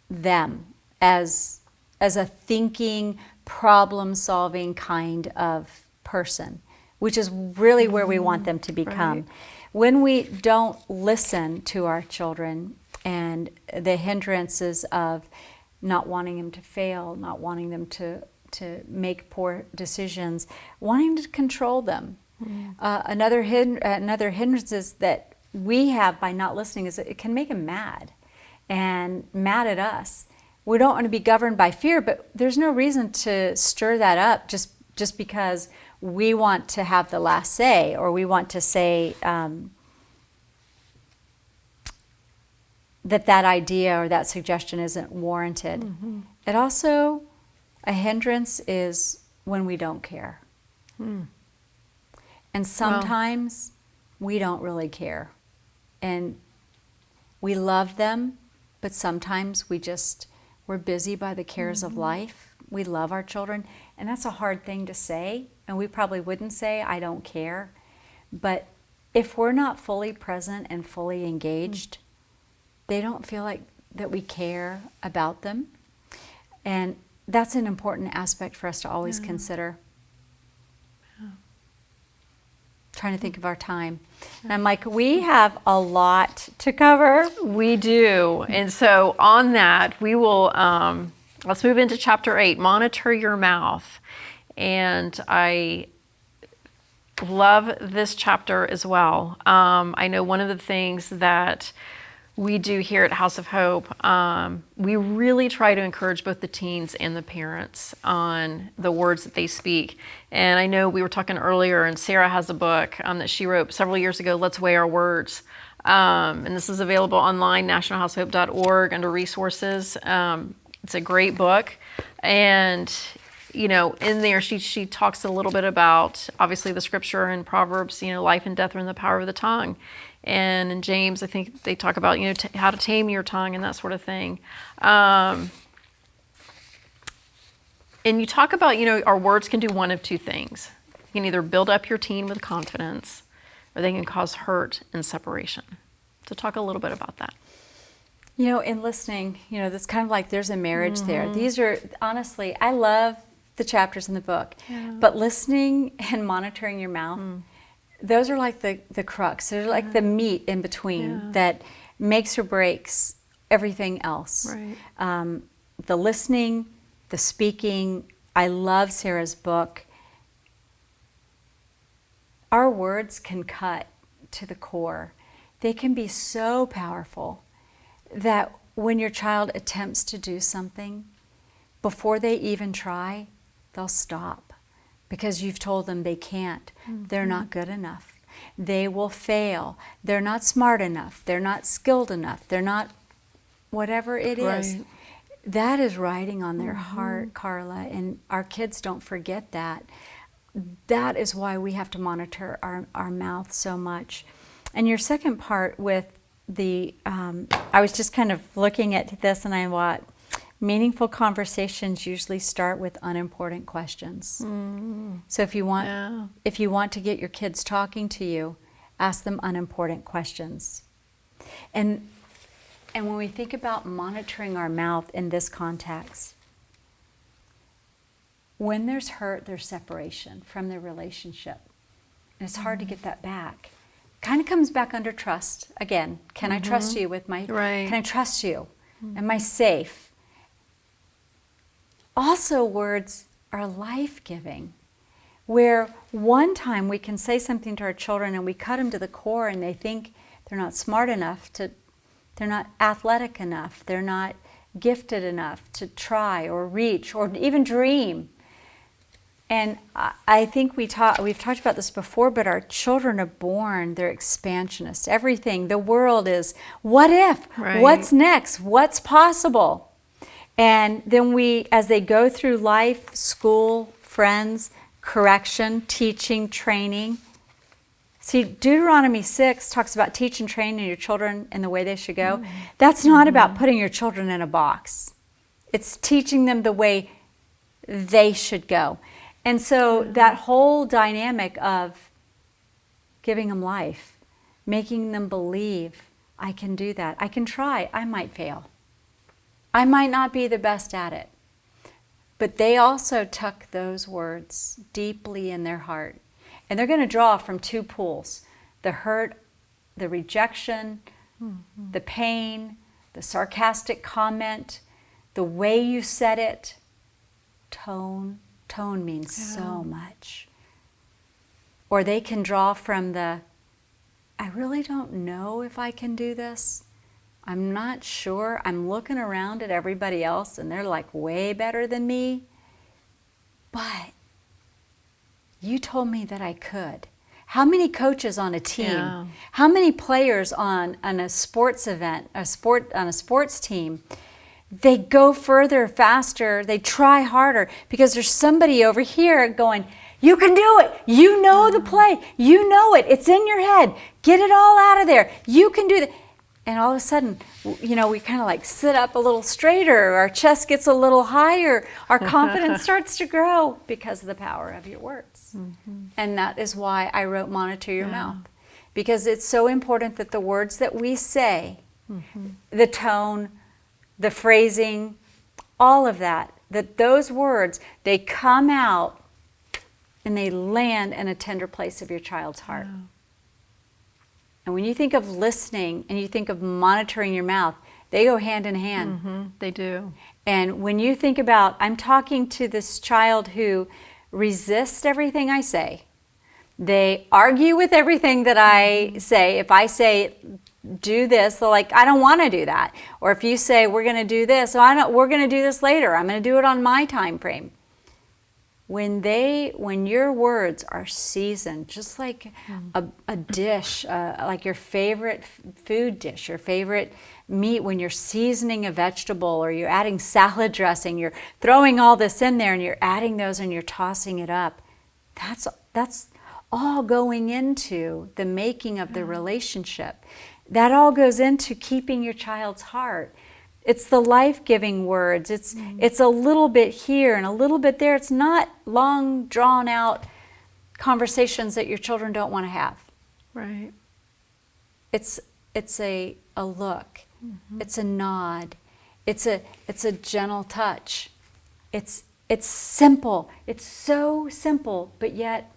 them as a thinking, problem-solving kind of person, which is really where we want them to become. Right. When we don't listen to our children and the hindrances of not wanting them to fail, not wanting them to make poor decisions, wanting to control them. Another hindrance that we have by not listening is that it can make them mad and mad at us. We don't want to be governed by fear, but there's no reason to stir that up just because we want to have the last say, or we want to say that idea or that suggestion isn't warranted. It also, a hindrance is when we don't care. And sometimes we don't really care. And we love them, but sometimes we're busy by the cares of life. We love our children, and that's a hard thing to say. And we probably wouldn't say, I don't care. But if we're not fully present and fully engaged, they don't feel like that we care about them. And that's an important aspect for us to always consider. Trying to think of our time. And I'm like, we have a lot to cover. We do. And so on that, we will, let's move into chapter 8, monitor your mouth. And I love this chapter as well. I know one of the things that we do here at House of Hope, we really try to encourage both the teens and the parents on the words that they speak. And I know we were talking earlier, and Sarah has a book that she wrote several years ago, Let's Weigh Our Words. And this is available online, nationalhousehope.org, under resources. It's a great book. And in there, she talks a little bit about, obviously, the scripture in Proverbs, life and death are in the power of the tongue. And in James, I think they talk about, how to tame your tongue and that sort of thing. And you talk about, our words can do one of two things. You can either build up your teen with confidence, or they can cause hurt and separation. So talk a little bit about that. In listening, that's kind of like there's a marriage there. These are, honestly, I love the chapters in the book, but listening and monitoring your mouth, those are like the crux. They're like the meat in between that makes or breaks everything else. Right. The listening, the speaking. I love Sarah's book. Our words can cut to the core. They can be so powerful that when your child attempts to do something, before they even try, they'll stop. Because you've told them they can't. They're not good enough. They will fail. They're not smart enough. They're not skilled enough. They're not whatever it is. That is writing on their heart, Carla, and our kids don't forget that. That is why we have to monitor our mouth so much. And your second part with I was just kind of looking at this and I thought, meaningful conversations usually start with unimportant questions. So if you want to get your kids talking to you, ask them unimportant questions. And when we think about monitoring our mouth in this context, when there's hurt, there's separation from the relationship. And it's hard to get that back. Kind of comes back under trust. Again, can I trust you with my, can I trust you? Am I safe? also words are life-giving, where one time we can say something to our children and we cut them to the core and they think they're not smart enough they're not athletic enough, they're not gifted enough to try or reach or even dream. And I think we've talked about this before, but our children are born, they're expansionists. Everything, the world is, what if? Right. What's next? What's possible? And then as they go through life, school, friends, correction, teaching, training. See, Deuteronomy 6 talks about teach and training your children in the way they should go. That's not about putting your children in a box. It's teaching them the way they should go. And so that whole dynamic of giving them life, making them believe, I can do that. I can try. I might fail. I might not be the best at it. But they also tuck those words deeply in their heart. And they're going to draw from two pools: the hurt, the rejection, the pain, the sarcastic comment, the way you said it. Tone means so much. Or they can draw from I really don't know if I can do this. I'm not sure. I'm looking around at everybody else and they're like way better than me. But you told me that I could. How many coaches on a team? Yeah. How many players on a sports event, on a sports team? They go further, faster, they try harder because there's somebody over here going, you can do it. You know the play. You know it. It's in your head. Get it all out of there. You can do that. And all of a sudden, we kind of like sit up a little straighter. Our chest gets a little higher. Our confidence starts to grow because of the power of your words. And that is why I wrote Monitor Your Mouth. Because it's so important that the words that we say, the tone, the phrasing, all of that those words, they come out and they land in a tender place of your child's heart. Wow. And when you think of listening and you think of monitoring your mouth, they go hand in hand. They do. And when you think about, I'm talking to this child who resists everything I say. They argue with everything that I say. If I say, do this, they're like, I don't want to do that. Or if you say, we're going to do this, we're going to do this later. I'm going to do it on my time frame. When your words are seasoned, just like a dish, like your favorite food dish, your favorite meat, when you're seasoning a vegetable or you're adding salad dressing, you're throwing all this in there and you're adding those and you're tossing it up. That's all going into the making of the relationship. That all goes into keeping your child's heart. It's the life-giving words. It's a little bit here and a little bit there. It's not long, drawn-out conversations that your children don't want to have. Right. It's a look. It's a nod. It's a gentle touch. It's simple. It's so simple, but yet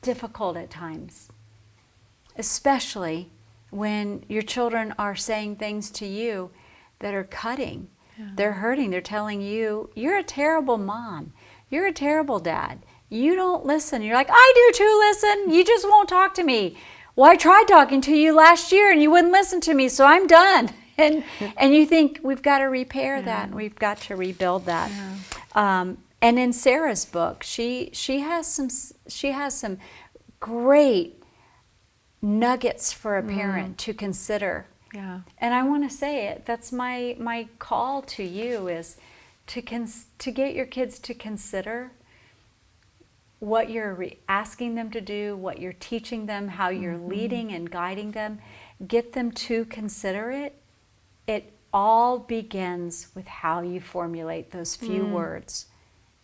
difficult at times, especially when your children are saying things to you that are cutting. They're hurting. They're telling you, you're a terrible mom. You're a terrible dad. You don't listen. You're like, I do too listen. You just won't talk to me. Well, I tried talking to you last year and you wouldn't listen to me, so I'm done. And you think we've got to repair that and we've got to rebuild that. And in Sarah's book, she has some great nuggets for a parent to consider. Yeah. And I want to say it. That's my call to you is to get your kids to consider what you're asking them to do, what you're teaching them, how you're leading and guiding them. Get them to consider it. It all begins with how you formulate those few words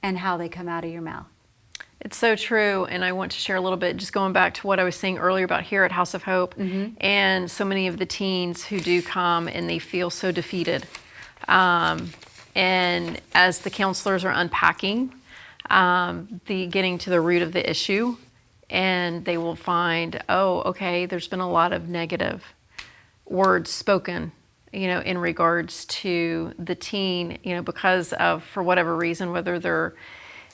and how they come out of your mouth. It's so true, and I want to share a little bit, just going back to what I was saying earlier about here at House of Hope, and so many of the teens who do come and they feel so defeated. And as the counselors are unpacking, getting to the root of the issue, and they will find, oh, okay, there's been a lot of negative words spoken in regards to the teen, because of, for whatever reason, whether they're,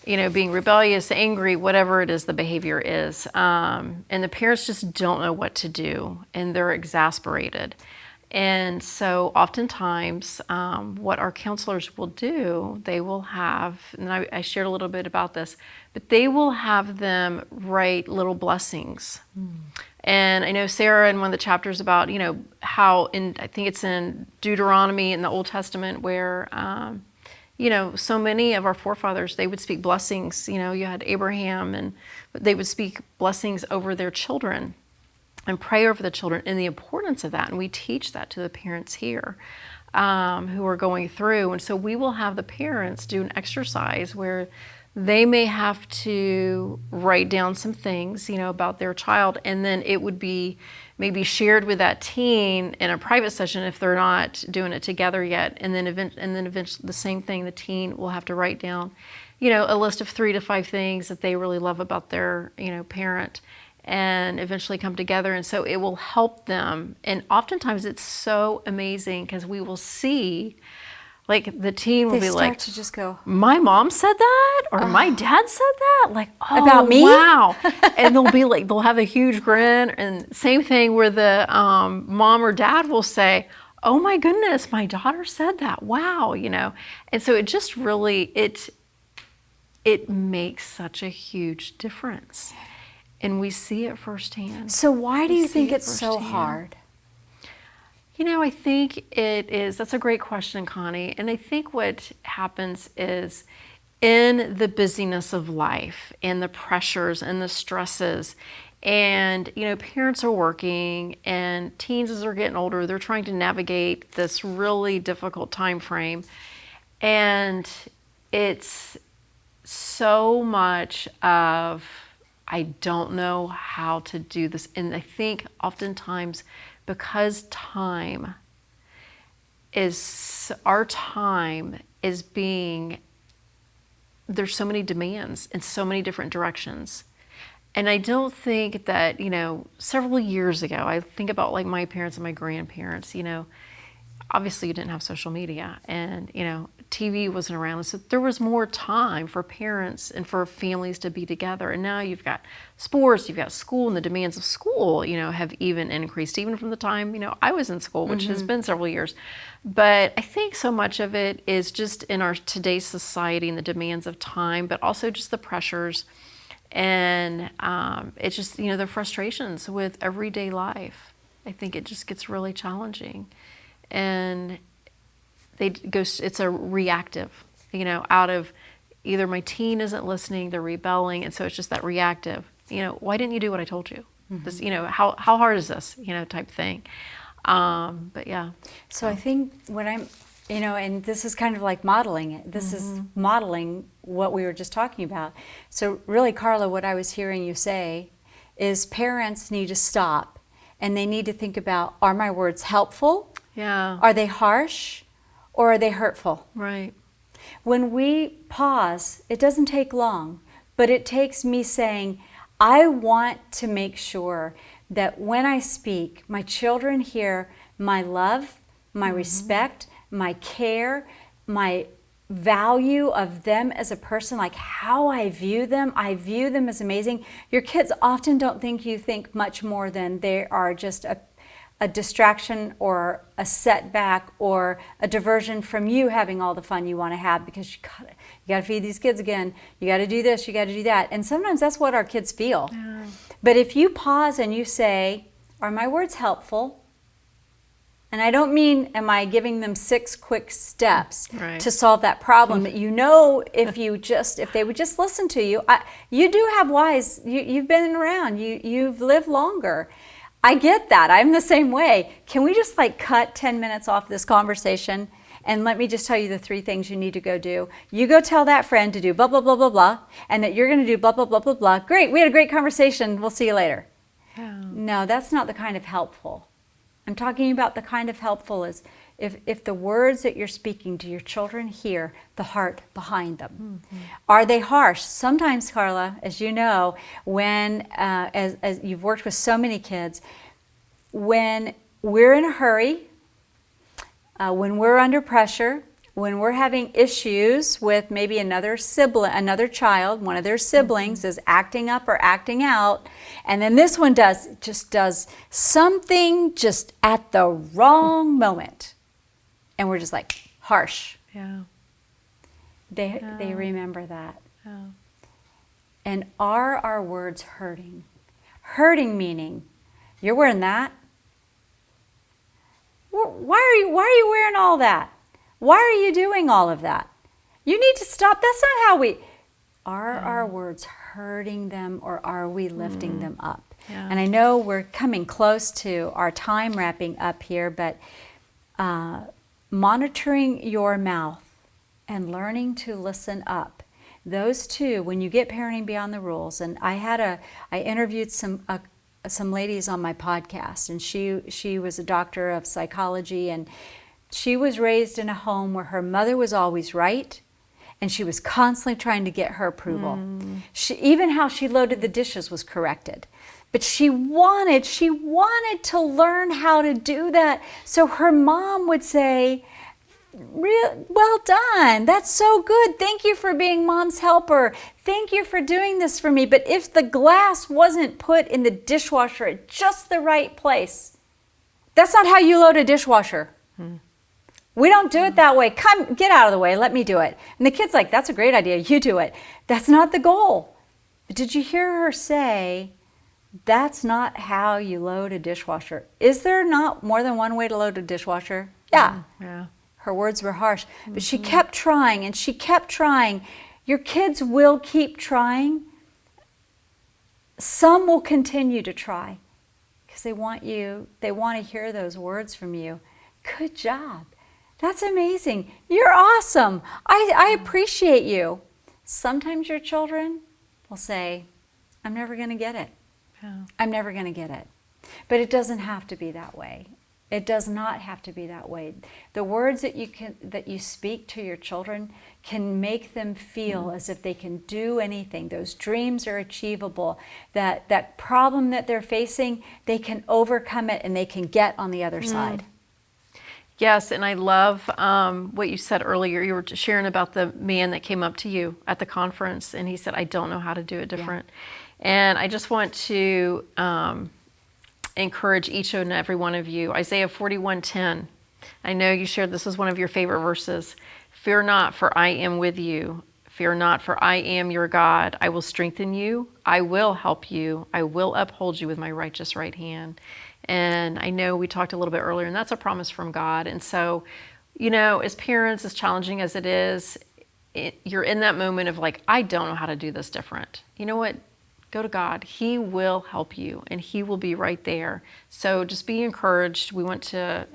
being rebellious, angry, whatever it is the behavior is. And the parents just don't know what to do, and they're exasperated. And so oftentimes what our counselors will do, they will have, and I shared a little bit about this, but they will have them write little blessings. And I know Sarah, in one of the chapters about, how I think it's in Deuteronomy in the Old Testament where, so many of our forefathers, they would speak blessings. You had Abraham, and they would speak blessings over their children and pray over the children, and the importance of that. And we teach that to the parents here who are going through. And so we will have the parents do an exercise where they may have to write down some things, about their child, and then it would be maybe shared with that teen in a private session if they're not doing it together yet. And then eventually the same thing, the teen will have to write down, a list of 3 to 5 things that they really love about their, parent, and eventually come together. And so it will help them. And oftentimes it's so amazing because we will see, like, the teen will be like, to just go, my mom said that, or my dad said that, like, oh, about me? Wow. And they'll be like, they'll have a huge grin. And same thing where the mom or dad will say, oh my goodness, my daughter said that. Wow. And so it just really, it makes such a huge difference. And we see it firsthand. So why do you think it's so hard? I think that's a great question, Connie. And I think what happens is, in the busyness of life and the pressures and the stresses, and, parents are working, and teens, as they're getting older, they're trying to navigate this really difficult time frame. And it's so much of, I don't know how to do this. And I think oftentimes because our time is being, there's so many demands in so many different directions. And I don't think that, several years ago, I think about like my parents and my grandparents, obviously you didn't have social media, and, TV wasn't around. So there was more time for parents and for families to be together. And now you've got sports, you've got school, and the demands of school, have even increased, even from the time, I was in school, which has been several years. But I think so much of it is just in our today's society and the demands of time, but also just the pressures and it's just, the frustrations with everyday life. I think it just gets really challenging. And it's a reactive, out of either my teen isn't listening, they're rebelling, and so it's just that reactive, why didn't you do what I told you? This, how hard is this, type thing. But yeah. So I think what I'm, and this is kind of like modeling it. This is modeling what we were just talking about. So really, Carla, what I was hearing you say is parents need to stop, and they need to think about, are my words helpful? Yeah. Are they harsh? Or are they hurtful? Right. When we pause, it doesn't take long, but it takes me saying, I want to make sure that when I speak, my children hear my love, my respect, my care, my value of them as a person, like how I view them as amazing. Your kids often don't think you think much more than they are just a distraction or a setback or a diversion from you having all the fun you want to have, because you gotta feed these kids again. You gotta do this, you gotta do that. And sometimes that's what our kids feel. Yeah. But if you pause and you say, are my words helpful? And I don't mean, am I giving them 6 quick steps to solve that problem? That if they would just listen to you. You do have wise, you've been around, you've lived longer. I get that. I'm the same way. Can we just cut 10 minutes off this conversation and let me just tell you the 3 things you need to go do? You go tell that friend to do blah, blah, blah, blah, blah, and that you're going to do blah, blah, blah, blah, blah. Great. We had a great conversation. We'll see you later. Yeah. No, that's not the kind of helpful. I'm talking about the kind of helpful is if the words that you're speaking to your children hear the heart behind them. Are they harsh? Sometimes, Carla, as you know, when as you've worked with so many kids, when we're in a hurry when we're under pressure, when we're having issues with maybe another sibling, another child, one of their siblings is acting up or acting out, and then this one does something just at the wrong moment, and we're just like harsh. Yeah. They remember that. Yeah. And are our words hurting? Hurting meaning, you're wearing that? Why are you wearing all that? Why are you doing all of that? You need to stop. That's not how we... Are our words hurting them, or are we lifting them up? Yeah. And I know we're coming close to our time wrapping up here, but monitoring your mouth and learning to listen up. Those two, when you get Parenting Beyond the Rules, and I interviewed some ladies on my podcast, and she was a doctor of psychology, and she was raised in a home where her mother was always right, and she was constantly trying to get her approval. Even how she loaded the dishes was corrected. But she wanted to learn how to do that. So her mom would say, well done, that's so good. Thank you for being mom's helper. Thank you for doing this for me. But if the glass wasn't put in the dishwasher at just the right place, that's not how you load a dishwasher. We don't do it that way. Come, get out of the way. Let me do it. And the kid's like, that's a great idea. You do it. That's not the goal. But did you hear her say, that's not how you load a dishwasher? Is there not more than one way to load a dishwasher? Yeah. Yeah. Her words were harsh, but she kept trying, and she kept trying. Your kids will keep trying. Some will continue to try because they want to hear those words from you. Good job. That's amazing. You're awesome. I appreciate you. Sometimes your children will say, I'm never going to get it. Yeah. I'm never going to get it. But it doesn't have to be that way. It does not have to be that way. The words that you speak to your children can make them feel as if they can do anything. Those dreams are achievable. That problem that they're facing, they can overcome it and they can get on the other side. Yes, and I love what you said earlier. You were sharing about the man that came up to you at the conference, and he said, I don't know how to do it different. Yeah. And I just want to encourage each and every one of you. Isaiah 41:10. I know you shared this as one of your favorite verses. Fear not, for I am with you. Fear not, for I am your God. I will strengthen you. I will help you. I will uphold you with my righteous right hand. And I know we talked a little bit earlier, and that's a promise from God. And so, as parents, as challenging as it is, you're in that moment of like, I don't know how to do this different. You know what? Go to God. He will help you, and He will be right there. So just be encouraged. We want to,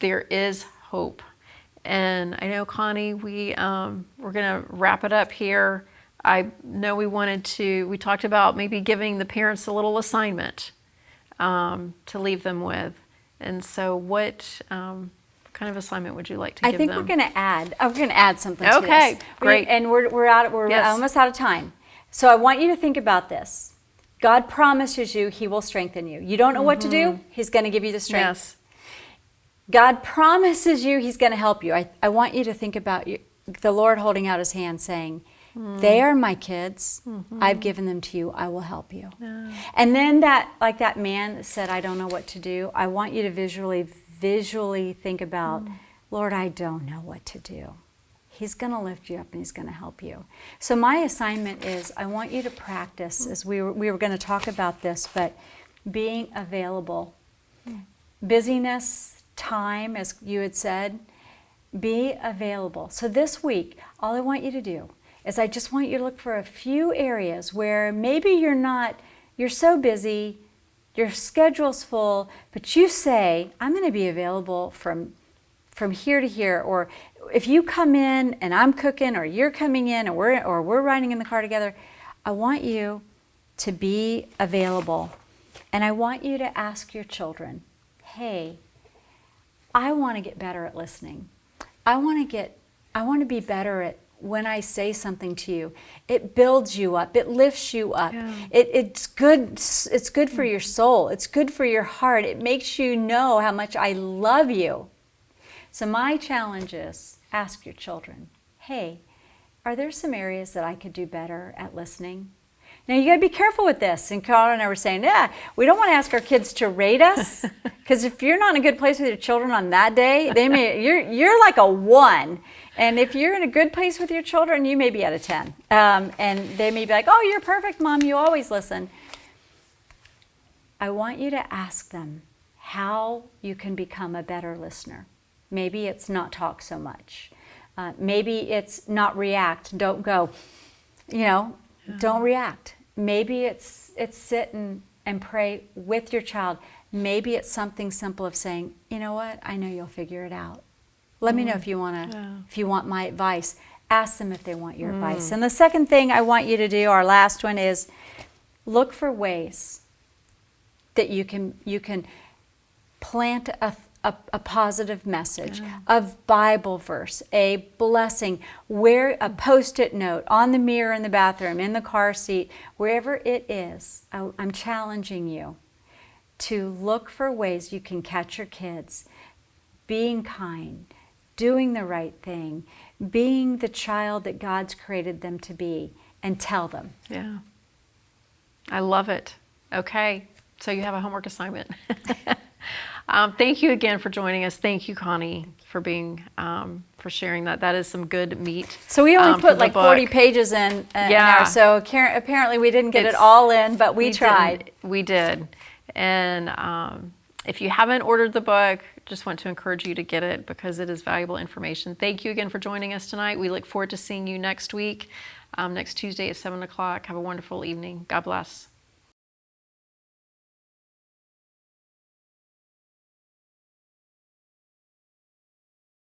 there is hope. And I know, Connie, we're going to wrap it up here. I know we talked about maybe giving the parents a little assignment to leave them with. And so what kind of assignment would you like to give them? I think we're going to add something to this. Okay, great. And we're almost out of time. So I want you to think about this. God promises you He will strengthen you. You don't know what to do, He's going to give you the strength. Yes. God promises you He's going to help you. I want you to think about the Lord holding out His hand saying, they are my kids. I've given them to you. I will help you. Yeah. And then that man that said, I don't know what to do, I want you to visually think about, Lord, I don't know what to do. He's going to lift you up and He's going to help you. So my assignment is I want you to practice, as we were going to talk about this, but being available. Busyness, time, as you had said, be available. So this week, all I want you to do is I just want you to look for a few areas where maybe you're so busy, your schedule's full, but you say, I'm going to be available from here to here. Or if you come in and I'm cooking, or you're coming in and we're riding in the car together, I want you to be available. And I want you to ask your children, hey, I want to get better at listening. I want to be better at when I say something to you. It builds you up. It lifts you up. Yeah. It's good. It's good for your soul. It's good for your heart. It makes you know how much I love you. So my challenge is ask your children, hey, are there some areas that I could do better at listening? Now, you got to be careful with this. And Carl and I were saying, we don't want to ask our kids to rate us, because if you're not in a good place with your children on that day, you're like a 1. And if you're in a good place with your children, you may be at a 10. And they may be like, oh, you're perfect, Mom. You always listen. I want you to ask them how you can become a better listener. Maybe it's not talk so much. Maybe it's not react. Don't go, don't react. Maybe it's sit and pray with your child. Maybe it's something simple of saying, you know what, I know you'll figure it out. Let me know if you want my advice. Ask them if they want your advice. And the second thing I want you to do, our last one, is look for ways that you can plant a positive message, of Bible verse, a blessing, where a Post-it note on the mirror in the bathroom, in the car seat, wherever it is. I'm challenging you to look for ways you can catch your kids being kind, doing the right thing, being the child that God's created them to be, and tell them. Yeah. I love it. Okay. So you have a homework assignment. Thank you again for joining us. Thank you, Connie, for being for sharing that. That is some good meat. So we only put like 40 pages in there. So apparently we didn't get it all in, but we tried. We did. And if you haven't ordered the book, just want to encourage you to get it, because it is valuable information. Thank you again for joining us tonight. We look forward to seeing you next week, next Tuesday at 7 o'clock. Have a wonderful evening. God bless.